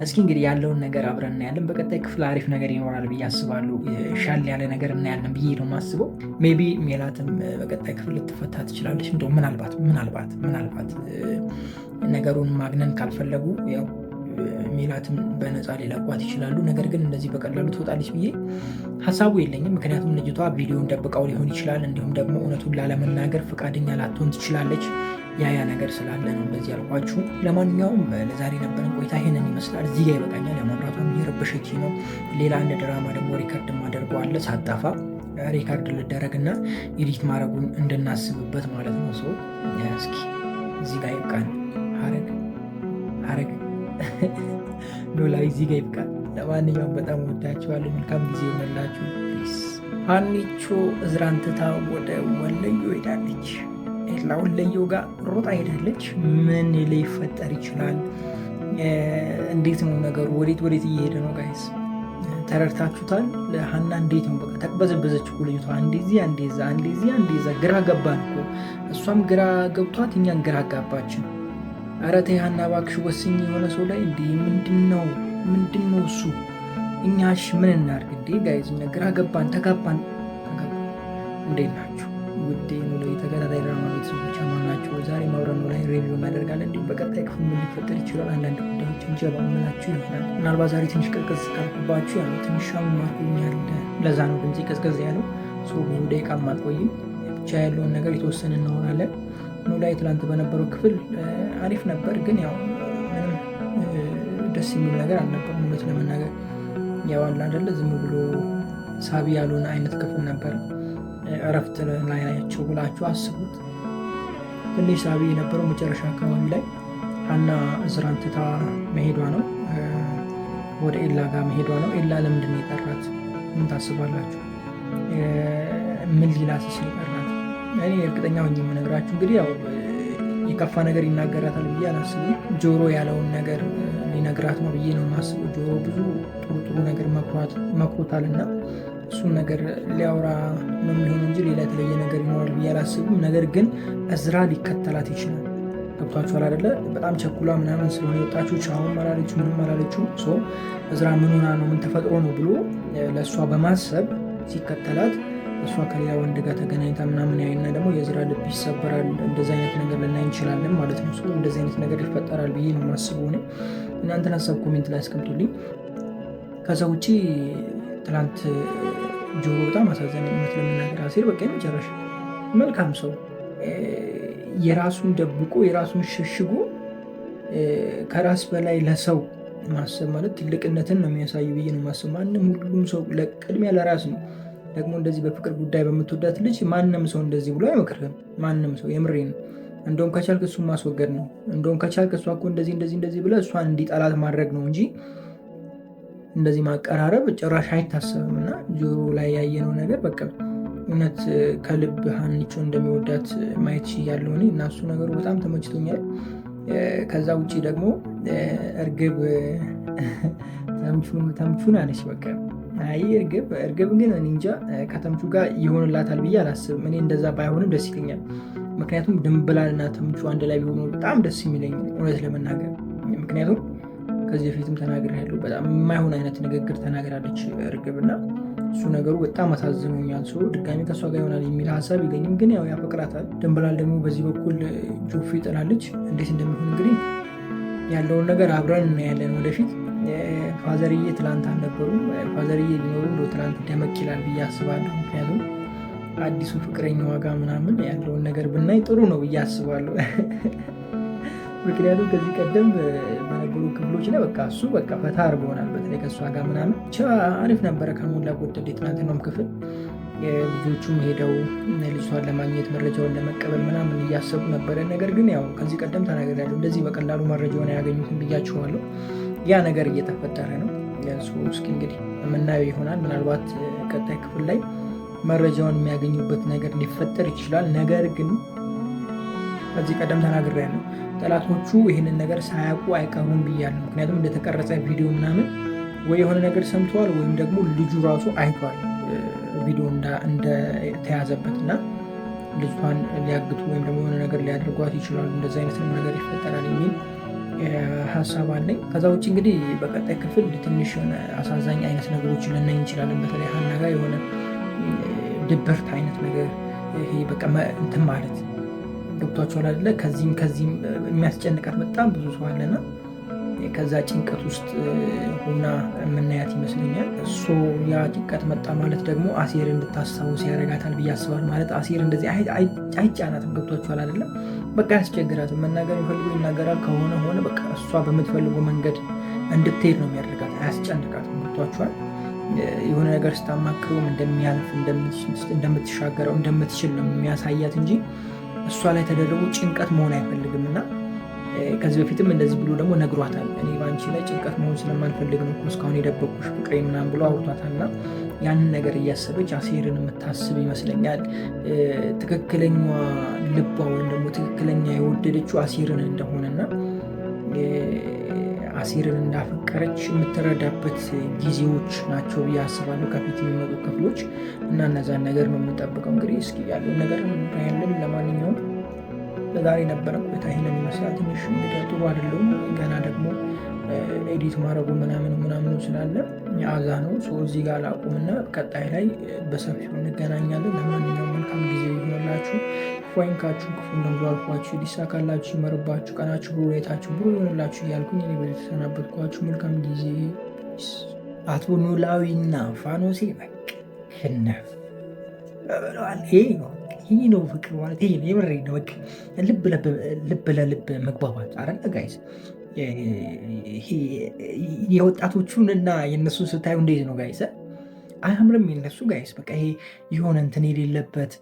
እስኪ እንግዲህ ያለውን ነገር አብረን እናያለን። በቀጣይ ክፍል አሪፍ ነገር ይኖራል ብዬ አስባለሁ። ሻል ያለ ነገር እናያለን ብዬ ነው የማስበው። ሜቢ ሜላትም በቀጣይ ክፍል ልትፈታ ትችላለች። እንደው ምናልባት ነገሩን ማግነን ካልፈለጉ ያው ሜላትም በነፃ ሊለቋት ይችላሉ። ነገር ግን እንደዚህ በቀላሉ ትወጣለች ብዬ ሀሳቡ የለኝም። ምክንያቱም ልጅቷ ቪዲዮን ደብቀው ሊሆን ይችላል። እንዲሁም ደግሞ እውነቱን ላለመናገር ፈቃደኛ ላትሆን ትችላለች። ያ ነገር ስላለ ነው እንደዚህ ያልኳችሁ። ለማንኛውም ለዛሬ ነበረን ቆይታ ይሄንን ይመስላል። እዚህ ጋር ይበቃኛል። መብራቷን እየረበሸች ነው። ሌላ አንድ ድራማ ደግሞ ሪከርድ ማደርገዋለ ሳጣፋ ሪከርድ ልደረግና ኤዲት ማድረጉን እንድናስብበት ማለት ነው። ሰው እስኪ እዚህ ጋር ይብቃን። ሀረግ ኖላዊ እዚህ ጋር ይብቃን። ለማንኛውም በጣም ወዳችኋለሁ። መልካም ጊዜ ይሆንላችሁ። ሀኒቾ እዝራን ትታ ወደ ወለዮ ሄዳለች። ወለዮ ጋር ሮጣ ሄዳለች። ምን ሊፈጠር ይችላል? እንዴት ነው ነገሩ? ወዴት እየሄደ ነው ጋይስ? ተረድታችሁታል? ሀና እንዴት ነው? በቃ ተቅበዘበዘች እኮ ልጅቷ። አንዴዛ ግራ ገባን እኮ። እሷም ግራ ገብቷት እኛን ግራ ጋባችን። ኧረ ተይ ሀና እባክሽ ወስኝ የሆነ ሰው ላይ እንዴ! ምንድን ነው እሱ? እኛሽ ምን እናድርግ እንዴ ጋይዝ? ግራ ገባን፣ ተጋባን። እንዴት ናችሁ ውዴ? ነው የተከታታይ ድራማ ቤተሰቦች ማናቸው? ዛሬ ማውረን ላይ ሪቪው እናደርጋለን። እንዲሁም በቀጣይ ክፍል ምን ሊፈጠር ይችላል አንዳንድ ጉዳዮችን ጀባ ምላችሁ ይሆናል። ምናልባት ዛሬ ትንሽ ቀዝቀዝ ካልኩባችሁ ያው ትንሽ ማርኮኛል። ለዛ ነው ድምፄ ቀዝቀዝ ያለው። ብዙ ደቂቃም አልቆይም። ብቻ ያለውን ነገር የተወሰነ እናወራለን። ኖላዊ ትላንት በነበረው ክፍል አሪፍ ነበር፣ ግን ያው ምንም ደስ የሚል ነገር አልነበረም። እውነት ለመናገር ያው አለ አይደለ ዝም ብሎ ሳቢ ያልሆነ አይነት ክፍል ነበር። እረፍት ላይ ናቸው ብላችሁ አስቡት። ትንሽ ሳቢ የነበረው መጨረሻ አካባቢ ላይ ሀና እዝራን ትታ መሄዷ ነው፣ ወደ ኤላ ጋር መሄዷ ነው። ኤላ ለምንድን ነው የጠራት? ምን ታስባላችሁ? ምን ሊላስስ የጠራት? እኔ እርግጠኛ ሆኜ የምነግራችሁ እንግዲህ ያው የከፋ ነገር ይናገራታል ብዬ አላስብም። ጆሮ ያለውን ነገር ሊነግራት ነው ብዬ ነው የማስበው። ጆሮ ብዙ ጥሩ ነገር መክሮታል እና እሱን ነገር ሊያወራ ነው የሚሆን እንጂ ሌላ የተለየ ነገር ይኖራል ብዬ አላስብም። ነገር ግን እዝራ ሊከተላት ይችላል። ገብቷችኋል አይደለ? በጣም ቸኩላ ምናምን ስለሆነ የወጣችሁ ቻውን አላለችው፣ ምንም አላለችው። እዝራ ምን ሆና ነው ምን ተፈጥሮ ነው ብሎ ለእሷ በማሰብ ሲከተላት እሷ ከሌላ ወንድ ጋር ተገናኝታ ምናምን ያይና ደግሞ የእዝራ ልብ ይሰበራል። እንደዚህ አይነት ነገር ልናይ እንችላለን ማለት ነው። እንደዚህ አይነት ነገር ይፈጠራል ብዬ ነው የማስበው። እናንተን ሀሳብ ኮሜንት ላይ አስቀምጡልኝ። ከዛ ውጭ ትላንት ጆሮ በጣም አሳዘነኝ። እውነት ለመናገር አሲር በቃ የመጨረሻ መልካም ሰው የራሱን ደብቆ የራሱን ሸሽጎ ከራስ በላይ ለሰው ማሰብ ማለት ትልቅነትን ነው የሚያሳዩ ብዬ ነው ማሰብ። ሁሉም ሰው ቅድሚያ ለራስ ነው። ደግሞ እንደዚህ በፍቅር ጉዳይ በምትወዳት ልጅ ማንም ሰው እንደዚህ ብሎ አይመክርህም። ማንም ሰው የምሬ ነው። እንደውም ከቻልክ እሱን ማስወገድ ነው። እንደውም ከቻልክ እሷ እኮ እንደዚህ ብለህ እሷን እንዲጠላት ማድረግ ነው እንጂ እንደዚህ ማቀራረብ ጭራሽ አይታሰብም። እና ጆሮ ላይ ያየነው ነገር በቃ እውነት ከልብ ሀኒቾ እንደሚወዳት ማየት ችያለሁ እኔ እና እሱ ነገሩ በጣም ተመችቶኛል። ከዛ ውጭ ደግሞ እርግብ ተምቹን አለች። በቃ አይ እርግብ ግን እኔ እንጃ ከተምቹ ጋር ይሆንላታል ብዬ አላስብም። እኔ እንደዛ ባይሆንም ደስ ይለኛል። ምክንያቱም ድንብላልና ተምቹ አንድ ላይ ቢሆኑ በጣም ደስ የሚለኝ እውነት ለመናገር። ምክንያቱም ከዚህ በፊትም ተናግሬያለሁ፣ በጣም የማይሆን አይነት ንግግር ተናግራለች እርግብና እሱ ነገሩ በጣም አሳዝኖኛል። ሰው ድጋሚ ከእሷ ጋር ይሆናል የሚል ሀሳብ የለኝም፣ ግን ያው ያፈቅራታል። ድንብላል ደግሞ በዚህ በኩል ጆፌ ጥላለች። እንዴት እንደሚሆን እንግዲህ ያለውን ነገር አብረን እናያለን ወደፊት። ፋዘርዬ ትላንት አልነበሩ። ፋዘርዬ ቢኖሩ እንደው ትላንት ደመቅ ይላል ብዬ አስባለሁ። ምክንያቱም አዲሱ ፍቅረኛ ዋጋ ምናምን ያለውን ነገር ብናይ ጥሩ ነው ብዬ አስባለሁ። ምክንያቱም ከዚህ ቀደም በነበሩ ክፍሎች ላይ በቃ እሱ በቃ ፈታ አድርጎናል። በተለይ ከእሷ ጋር ምናምን ብቻ አሪፍ ነበረ ከሞላ ጎደል። የትናንትናውም ክፍል ልጆቹም ሄደው ልጅቷን ለማግኘት መረጃውን ለመቀበል ምናምን እያሰቡ ነበረ። ነገር ግን ያው ከዚህ ቀደም ተናግሬያለሁ፣ እንደዚህ በቀላሉ መረጃውን ያገኙትን ብያችኋለሁ። ያ ነገር እየተፈጠረ ነው። እስኪ እንግዲህ የምናየው ይሆናል። ምናልባት ቀጣይ ክፍል ላይ መረጃውን የሚያገኙበት ነገር ሊፈጠር ይችላል። ነገር ግን ከዚህ ቀደም ተናግሬያለሁ፣ ጠላቶቹ ይህንን ነገር ሳያውቁ አይቀሩም ብያለሁ። ምክንያቱም እንደተቀረጸ ቪዲዮ ምናምን ወይ የሆነ ነገር ሰምተዋል ወይም ደግሞ ልጁ ራሱ አይቷል ቪዲዮ እንደተያዘበት እና ልጅቷን ሊያግቱ ወይም ደግሞ የሆነ ነገር ሊያደርጓት ይችላሉ። እንደዚህ አይነት ነገር ይፈጠራል የሚል ሀሳብ አለኝ። ከዛ ውጭ እንግዲህ በቀጣይ ክፍል ትንሽ የሆነ አሳዛኝ አይነት ነገሮችን ልናይ እንችላለን። በተለይ ሀና ጋር የሆነ ድብርት አይነት ነገር ይሄ በቃ እንትን ማለት ገብቷቸዋል አይደለ? ከዚህም የሚያስጨንቃት በጣም ብዙ ሰው አለና ከዛ ጭንቀት ውስጥ ሆና የምናያት ይመስለኛል። እሱ ያ ጭንቀት መጣ ማለት ደግሞ አሴር እንድታስታውስ ያደርጋታል ብዬ አስባለሁ። ማለት አሴር እንደዚህ አይጫናትም። ገብቷቸዋል አይደለም? በቃ ያስቸግራትም። መናገር የሚፈልገው ይናገራል፣ ከሆነ ሆነ። በቃ እሷ በምትፈልገው መንገድ እንድትሄድ ነው የሚያደርጋት፣ አያስጨንቃትም። ገብቷቸዋል። የሆነ ነገር ስታማክረውም እንደሚያልፍ እንደምትሻገረው እንደምትችል ነው የሚያሳያት እንጂ እሷ ላይ ተደረጉ ጭንቀት መሆን አይፈልግም። እና ከዚህ በፊትም እንደዚህ ብሎ ደግሞ ነግሯታል። እኔ በአንቺ ላይ ጭንቀት መሆን ስለማልፈልግ ነው እስካሁን የደበቁሽ ፍቅሬ ምናምን ብሎ አውርቷታል። እና ያንን ነገር እያሰበች አሴርን የምታስብ ይመስለኛል። ትክክለኛ ልቧ ወይም ደግሞ ትክክለኛ የወደደችው አሴርን እንደሆነና አሴርን እንዳፈቀረች የምትረዳበት ጊዜዎች ናቸው ብዬ አስባለሁ፣ ከፊት የሚመጡ ክፍሎች እና እነዛን ነገር ነው የምንጠብቀው። እንግዲህ እስኪ ያለውን ነገር ያለን። ለማንኛውም ለዛሬ ነበረ ቆይታ ይሄንን ይመስላል። ትንሽ እንግዲህ ጥሩ አይደለሁም ገና ደግሞ ኤዲት ማድረጉ ምናምኑ ስላለ አዛ ነው እዚህ ጋር ላቁምና ቀጣይ ላይ በሰፊው እንገናኛለን። ለማንኛውም መልካም ጊዜ ይሆንላችሁ። ፏይንካችሁ ክፉ እንደምዟልኳችሁ ሊሳካላችሁ ይመርባችሁ፣ ቀናችሁ ብሩ፣ ሁኔታችሁ ብሩ ይሆንላችሁ እያልኩኝ እኔ በዚህ ተሰናበትኳችሁ። መልካም ጊዜ። አቶ ኖላዊና ፋኖሴ ሽነፍ ብለዋል። ይህ ነው ፍቅር ማለት፣ ይሄ ነው የምሬ ነው። በቃ ልብ ለልብ መግባባት አረለ ጋይስ። የወጣቶቹን እና የእነሱን ስታዩ እንዴት ነው ጋይስ? አያምርም? የነሱ ጋይስ በቃ ይሄ የሆነ እንትን የሌለበት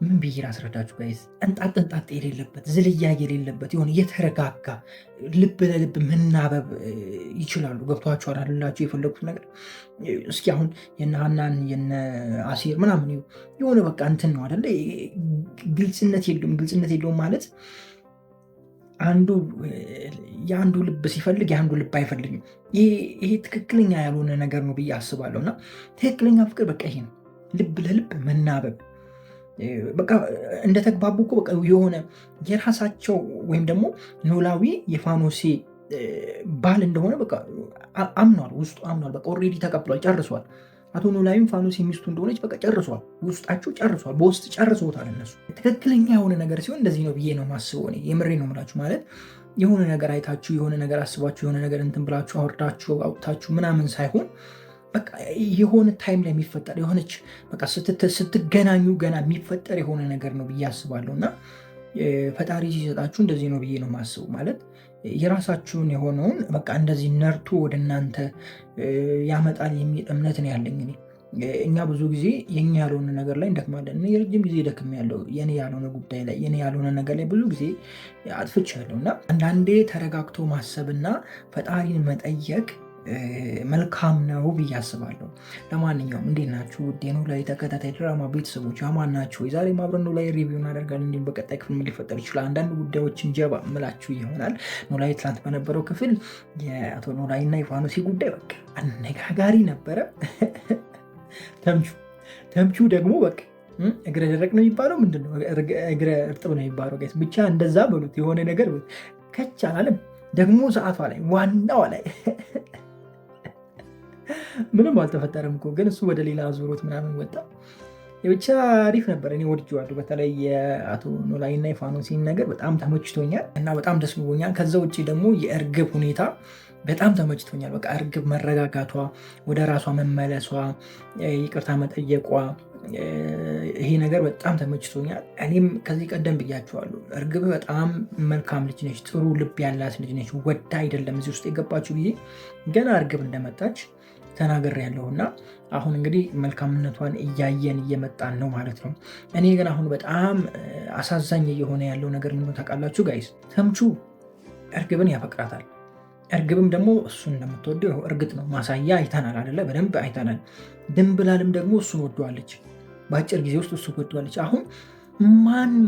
ምን ብዬ ላስረዳችሁ ጋይስ? እንጣጥ የሌለበት ዝልያ የሌለበት የሆነ የተረጋጋ ልብ ለልብ መናበብ ይችላሉ። ገብቷችኋል አይደላችሁ? የፈለጉት ነገር እስኪ አሁን የነ ሀናን የነ አሴር ምናምን የሆነ በቃ እንትን ነው አይደለ? ግልጽነት የለውም ማለት አንዱ የአንዱ ልብ ሲፈልግ የአንዱ ልብ አይፈልግም። ይሄ ትክክለኛ ያልሆነ ነገር ነው ብዬ አስባለሁ። እና ትክክለኛ ፍቅር በቃ ይሄ ነው፣ ልብ ለልብ መናበብ። በቃ እንደተግባቡ እኮ በቃ የሆነ የራሳቸው ወይም ደግሞ ኖላዊ የፋኖሴ ባል እንደሆነ በቃ አምኗል፣ ውስጡ አምኗል። በቃ ኦልሬዲ ተቀብሏል፣ ጨርሷል። አቶ ኖላዊም ፋኖሴ ሚስቱ እንደሆነች በቃ ጨርሷል፣ ውስጣቸው ጨርሷል፣ በውስጥ ጨርሶታል እነሱ። ትክክለኛ የሆነ ነገር ሲሆን እንደዚህ ነው ብዬ ነው ማስበው። እኔ የምሬ ነው የምላችሁ። ማለት የሆነ ነገር አይታችሁ የሆነ ነገር አስባችሁ የሆነ ነገር እንትን ብላችሁ አውርዳችሁ አውጥታችሁ ምናምን ሳይሆን በቃ የሆነ ታይም ላይ የሚፈጠር የሆነች በቃ ስትገናኙ ገና የሚፈጠር የሆነ ነገር ነው ብዬ አስባለሁ። እና ፈጣሪ ሲሰጣችሁ እንደዚህ ነው ብዬ ነው የማስበው። ማለት የራሳችሁን የሆነውን በቃ እንደዚህ ነርቶ ወደ እናንተ ያመጣል የሚል እምነት ነው ያለኝ እኔ። እኛ ብዙ ጊዜ የኛ ያልሆነ ነገር ላይ እንደክማለን። የረጅም ጊዜ ደክም ያለው የኔ ያልሆነ ጉዳይ ላይ የኔ ያልሆነ ነገር ላይ ብዙ ጊዜ አጥፍቻለሁ። እና አንዳንዴ ተረጋግቶ ማሰብና ፈጣሪን መጠየቅ መልካም ነው ብዬ አስባለሁ። ለማንኛውም እንዴት ናችሁ? ውድ የኖላዊ ተከታታይ ድራማ ቤተሰቦች አማን ናችሁ? የዛሬ አብረን ኖላዊ ሪቪው እናደርጋለን። እንዲሁም በቀጣይ ክፍል ምን ሊፈጠር ይችላል አንዳንድ ጉዳዮችን ጀባ ምላችሁ ይሆናል። ኖላዊ ትናንት በነበረው ክፍል የአቶ ኖላዊ እና የፋኖሲ ጉዳይ በቃ አነጋጋሪ ነበረ። ተምቹ ደግሞ በቃ እግረ ደረቅ ነው የሚባለው ምንድነው? እግረ እርጥብ ነው የሚባለው። ብቻ እንደዛ በሉት የሆነ ነገር ከች አላለም። ደግሞ ሰዓቷ ላይ ዋናዋ ላይ ምንም አልተፈጠረም እኮ ግን እሱ ወደ ሌላ ዙሮት ምናምን ወጣ። ብቻ አሪፍ ነበር። እኔ ወድጄዋለሁ። በተለይ የአቶ ኖላዊ እና የፋኖሲን ነገር በጣም ተመችቶኛል እና በጣም ደስ ብሎኛል። ከዛ ውጭ ደግሞ የእርግብ ሁኔታ በጣም ተመችቶኛል። በቃ እርግብ መረጋጋቷ፣ ወደ ራሷ መመለሷ፣ ይቅርታ መጠየቋ ይሄ ነገር በጣም ተመችቶኛል። እኔም ከዚህ ቀደም ብያቸዋለሁ፣ እርግብ በጣም መልካም ልጅ ነች፣ ጥሩ ልብ ያላት ልጅ ነች። ወዳ አይደለም እዚህ ውስጥ የገባችው ብዬ ገና እርግብ እንደመጣች ተናግሬያለሁ እና አሁን እንግዲህ መልካምነቷን እያየን እየመጣን ነው ማለት ነው። እኔ ግን አሁን በጣም አሳዛኝ እየሆነ ያለው ነገር ምን ታውቃላችሁ ጋይስ? ተምቹ እርግብን ያፈቅራታል። እርግብም ደግሞ እሱን እንደምትወደው እርግጥ ነው፣ ማሳያ አይተናል አይደለ? በደንብ አይተናል። ድንብላልም ደግሞ እሱን ወደዋለች። በአጭር ጊዜ ውስጥ እሱ ወደዋለች። አሁን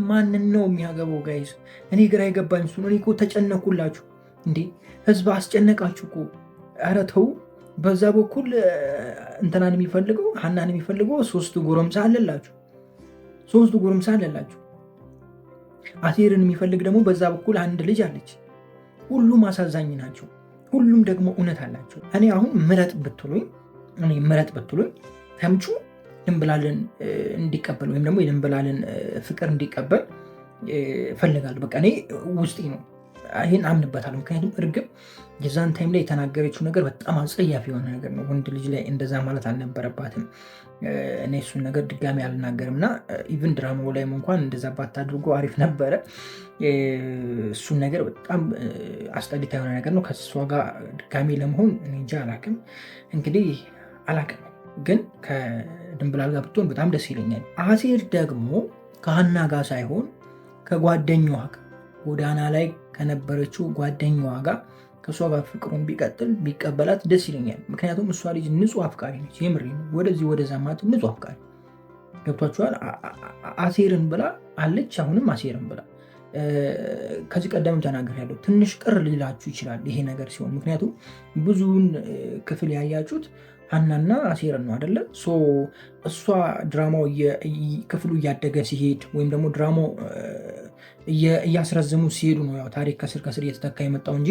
ማንን ነው የሚያገባው ጋይስ? እኔ ግራ የገባኝ እሱ ነው። እኔ እኮ ተጨነኩላችሁ እንዴ! ህዝብ አስጨነቃችሁ እኮ። ኧረ ተው። በዛ በኩል እንትናን የሚፈልገው ሀናን የሚፈልገው ሶስት ጎረምሳ አለላችሁ። አሴርን የሚፈልግ ደግሞ በዛ በኩል አንድ ልጅ አለች። ሁሉም አሳዛኝ ናቸው። ሁሉም ደግሞ እውነት አላቸው። እኔ አሁን ምረጥ ብትሉኝ ተምቹ ድንብላልን እንዲቀበል ወይም ደግሞ የድንብላልን ፍቅር እንዲቀበል እፈልጋለሁ። በቃ እኔ ውስጤ ነው፣ ይህን አምንበታለሁ። ምክንያቱም እርግብ የዛን ታይም ላይ የተናገረችው ነገር በጣም አጸያፊ የሆነ ነገር ነው። ወንድ ልጅ ላይ እንደዛ ማለት አልነበረባትም። እኔ እሱን ነገር ድጋሚ አልናገርም እና ኢቭን ድራማው ላይም እንኳን እንደዛ ባታድርጎ አሪፍ ነበረ። እሱን ነገር በጣም አስጠሊታ የሆነ ነገር ነው። ከእሷ ጋር ድጋሚ ለመሆን እንጃ አላቅም። እንግዲህ አላቅም፣ ግን ከድንብላል ጋር ብትሆን በጣም ደስ ይለኛል። አሴር ደግሞ ከሀና ጋር ሳይሆን ከጓደኛዋ ጎዳና ላይ ከነበረችው ጓደኛዋ ጋር ከእሷ ጋር ፍቅሩን ቢቀጥል ቢቀበላት ደስ ይለኛል። ምክንያቱም እሷ ልጅ ንጹህ አፍቃሪ ነች። የምሬ ነው። ወደዚህ ወደዛ ማለት ንጹህ አፍቃሪ ገብቷችኋል። አሴርን ብላ አለች፣ አሁንም አሴርን ብላ። ከዚህ ቀደም ተናግሬያለሁ። ትንሽ ቅር ሊላችሁ ይችላል ይሄ ነገር ሲሆን፣ ምክንያቱም ብዙውን ክፍል ያያችሁት ሀናና አሴርን ነው አይደለ? እሷ ድራማው ክፍሉ እያደገ ሲሄድ ወይም ደግሞ ድራማው እያስረዘሙ ሲሄዱ ነው ያው ታሪክ ከስር ከስር እየተተካ የመጣው እንጂ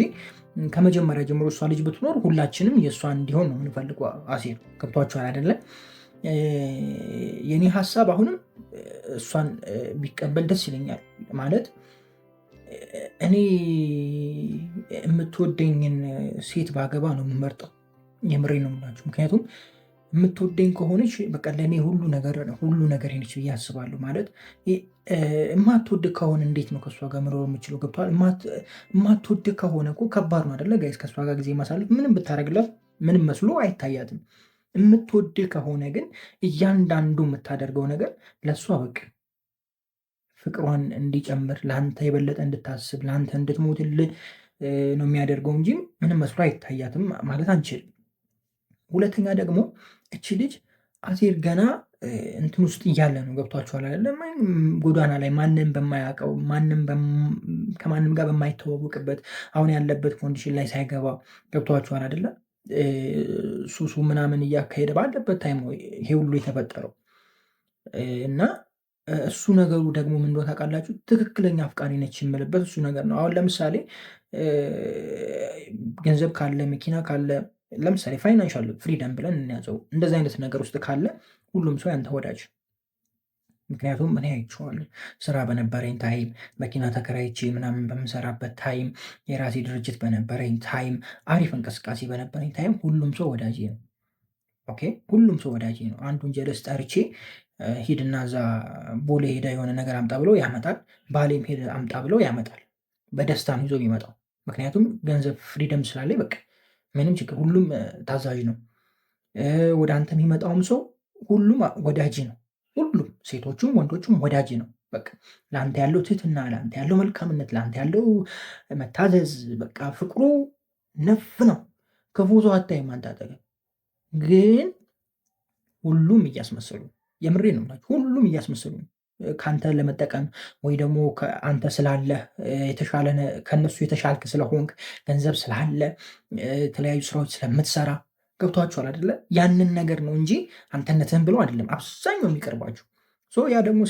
ከመጀመሪያ ጀምሮ እሷ ልጅ ብትኖር ሁላችንም የእሷ እንዲሆን ነው የምንፈልገው። አሴር ገብቷችኋል አይደለ? የኔ ሀሳብ አሁንም እሷን ቢቀበል ደስ ይለኛል። ማለት እኔ የምትወደኝን ሴት ባገባ ነው የምመርጠው። የምሬ ነው የምላችሁ። ምክንያቱም የምትወደኝ ከሆነች በቃ ለእኔ ሁሉ ነገር ነች ብዬ አስባለሁ። ማለት የማትወድ ከሆነ እንዴት ነው ከእሷ ጋር መኖር የምችለው? ገብቶሃል? የማትወድ ከሆነ እኮ ከባድ ነው አይደለ ጋይስ? ከእሷ ጋር ጊዜ ማሳለፍ ምንም ብታደርግላት ምንም መስሎ አይታያትም። የምትወድ ከሆነ ግን እያንዳንዱ የምታደርገው ነገር ለእሷ በቃ ፍቅሯን እንዲጨምር፣ ለአንተ የበለጠ እንድታስብ፣ ለአንተ እንድትሞትልህ ነው የሚያደርገው እንጂ ምንም መስሎ አይታያትም ማለት አንችልም። ሁለተኛ ደግሞ እቺ ልጅ አሴር ገና እንትን ውስጥ እያለ ነው። ገብቷችኋል አይደለም? ጎዳና ላይ ማንም በማያውቀው ከማንም ጋር በማይተዋወቅበት አሁን ያለበት ኮንዲሽን ላይ ሳይገባ ገብቷችኋል አይደለም? ሱሱ ምናምን እያካሄደ ባለበት ታይም ነው ይሄ ሁሉ የተፈጠረው እና እሱ ነገሩ ደግሞ ምን እንደሆነ ታውቃላችሁ? ትክክለኛ አፍቃሪ ነች የምልበት እሱ ነገር ነው። አሁን ለምሳሌ ገንዘብ ካለ መኪና ካለ ለምሳሌ ፋይናንሻል ፍሪደም ብለን እንያዘው። እንደዚህ አይነት ነገር ውስጥ ካለ ሁሉም ሰው ያንተ ወዳጅ። ምክንያቱም እኔ አይቼዋለሁ። ስራ በነበረኝ ታይም፣ መኪና ተከራይቼ ምናምን በምሰራበት ታይም፣ የራሴ ድርጅት በነበረኝ ታይም፣ አሪፍ እንቅስቃሴ በነበረኝ ታይም ሁሉም ሰው ወዳጅ ነው። ኦኬ ሁሉም ሰው ወዳጅ ነው። አንዱን ጀለስ ጠርቼ ሂድና እዛ ቦሌ ሄዳ የሆነ ነገር አምጣ ብሎ ያመጣል። ባሌም ሄደ አምጣ ብለው ያመጣል። በደስታ ነው ይዞ የሚመጣው። ምክንያቱም ገንዘብ ፍሪደም ስላለ በቃ ምንም ችግር፣ ሁሉም ታዛዥ ነው። ወደ አንተ የሚመጣውም ሰው ሁሉም ወዳጅ ነው። ሁሉም ሴቶቹም ወንዶቹም ወዳጅ ነው። በቃ ለአንተ ያለው ትህትና፣ ለአንተ ያለው መልካምነት፣ ለአንተ ያለው መታዘዝ፣ በቃ ፍቅሩ ነፍ ነው። ክፉ ሰው አታይም አንተ አጠገብ። ግን ሁሉም እያስመሰሉ፣ የምሬ ነው የምላችሁ፣ ሁሉም እያስመሰሉ ከአንተ ለመጠቀም ወይ ደግሞ አንተ ስላለህ የተሻለ ከነሱ የተሻልክ ስለሆንክ ገንዘብ ስላለ የተለያዩ ስራዎች ስለምትሰራ ገብቷችኋል አይደለ? ያንን ነገር ነው እንጂ አንተነትህን ብለው አይደለም አብዛኛው የሚቀርባችሁ። ያ ደግሞ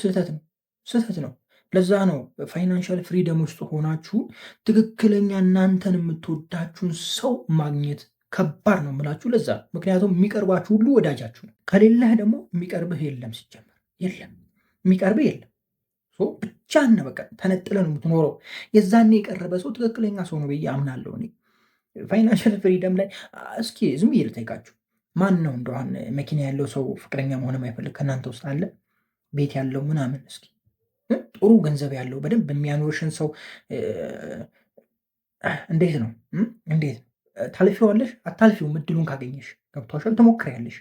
ስህተት ነው። ለዛ ነው ፋይናንሻል ፍሪደም ውስጥ ሆናችሁ ትክክለኛ እናንተን የምትወዳችሁን ሰው ማግኘት ከባድ ነው የምላችሁ። ለዛ ምክንያቱም የሚቀርባችሁ ሁሉ ወዳጃችሁ ነው። ከሌለህ ደግሞ የሚቀርብህ የለም፣ ሲጀመር የለም፣ የሚቀርብህ የለም። ብቻህን በቃ ተነጥለህ ነው የምትኖረው። የዛኔ የቀረበ ሰው ትክክለኛ ሰው ነው ብዬ አምናለሁ እኔ። ፋይናንሻል ፍሪደም ላይ እስኪ ዝም ብዬ ልጠይቃችሁ፣ ማን ነው እንደሆን መኪና ያለው ሰው ፍቅረኛ መሆን የማይፈልግ ከእናንተ ውስጥ አለ? ቤት ያለው ምናምን፣ እስኪ ጥሩ ገንዘብ ያለው በደንብ የሚያኖርሽን ሰው እንዴት ነው ታልፊዋለሽ? አታልፊውም። እድሉን ካገኘሽ ገብቷሻል፣ ትሞክሪያለሽ።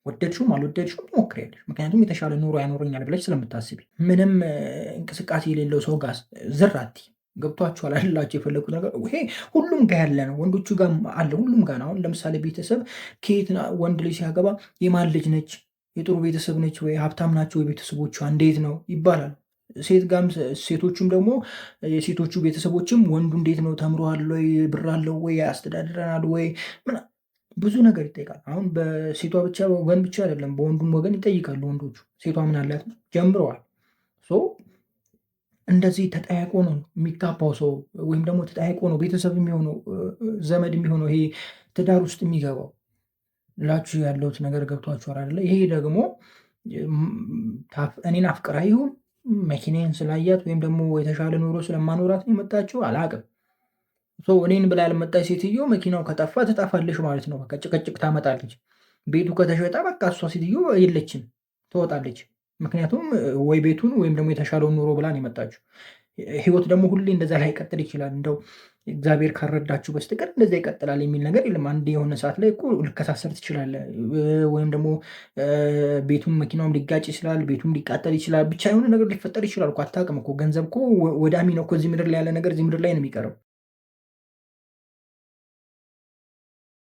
ወደድሽውም አልወደድሽውም ትሞክሪያለሽ። ምክንያቱም የተሻለ ኑሮ ያኖረኛል ብለሽ ስለምታስቢ። ምንም እንቅስቃሴ የሌለው ሰው ጋር ዝር አትይም። ገብቷችኋል አይደላችሁ? የፈለጉት ነገር ይሄ ሁሉም ጋር ያለ ነው። ወንዶቹ ጋር አለ፣ ሁሉም ጋር ነው። አሁን ለምሳሌ ቤተሰብ ከየት ወንድ ልጅ ሲያገባ የማን ልጅ ነች፣ የጥሩ ቤተሰብ ነች ወይ ሀብታም ናቸው ወይ ቤተሰቦቿ እንዴት ነው ይባላል። ሴት ጋርም ሴቶቹም ደግሞ የሴቶቹ ቤተሰቦችም ወንዱ እንዴት ነው ተምሯል ወይ ብር አለው ወይ ያስተዳድረናል ወይ ብዙ ነገር ይጠይቃል። አሁን በሴቷ ብቻ ወገን ብቻ አይደለም በወንዱም ወገን ይጠይቃሉ ወንዶቹ። ሴቷ ምን አላት ጀምረዋል። እንደዚህ ተጠያይቆ ነው የሚጋባው ሰው ወይም ደግሞ ተጠያይቆ ነው ቤተሰብ የሚሆነው ዘመድ የሚሆነው ይሄ ትዳር ውስጥ የሚገባው ላችሁ ያለውት ነገር ገብቷችኋል አይደለ? ይሄ ደግሞ እኔን አፍቅራ ይሁን መኪናዬን ስላያት ወይም ደግሞ የተሻለ ኑሮ ስለማኖራት ነው የመጣችው አላቅም። እኔን ብላ ያልመጣች ሴትዮ መኪናው ከጠፋ ትጠፋለች ማለት ነው። በቃ ጭቅጭቅ ታመጣለች። ቤቱ ከተሸጠ በቃ እሷ ሴትዮ የለችም፣ ትወጣለች። ምክንያቱም ወይ ቤቱን ወይም ደግሞ የተሻለውን ኑሮ ብላ ነው የመጣችው። ህይወት ደግሞ ሁሌ እንደዛ ላይ ይቀጥል ይችላል። እንደው እግዚአብሔር ካረዳችሁ በስተቀር እንደዛ ይቀጥላል የሚል ነገር የለም። አንድ የሆነ ሰዓት ላይ እኮ ልከሳሰር ትችላለህ፣ ወይም ደግሞ ቤቱም መኪናውም ሊጋጭ ይችላል፣ ቤቱም ሊቃጠል ይችላል። ብቻ የሆነ ነገር ሊፈጠር ይችላል እኮ አታውቅም እኮ። ገንዘብ እኮ ወዳሚ ነው እኮ። እዚህ ምድር ላይ ያለ ነገር እዚህ ምድር ላይ ነው የሚቀረው።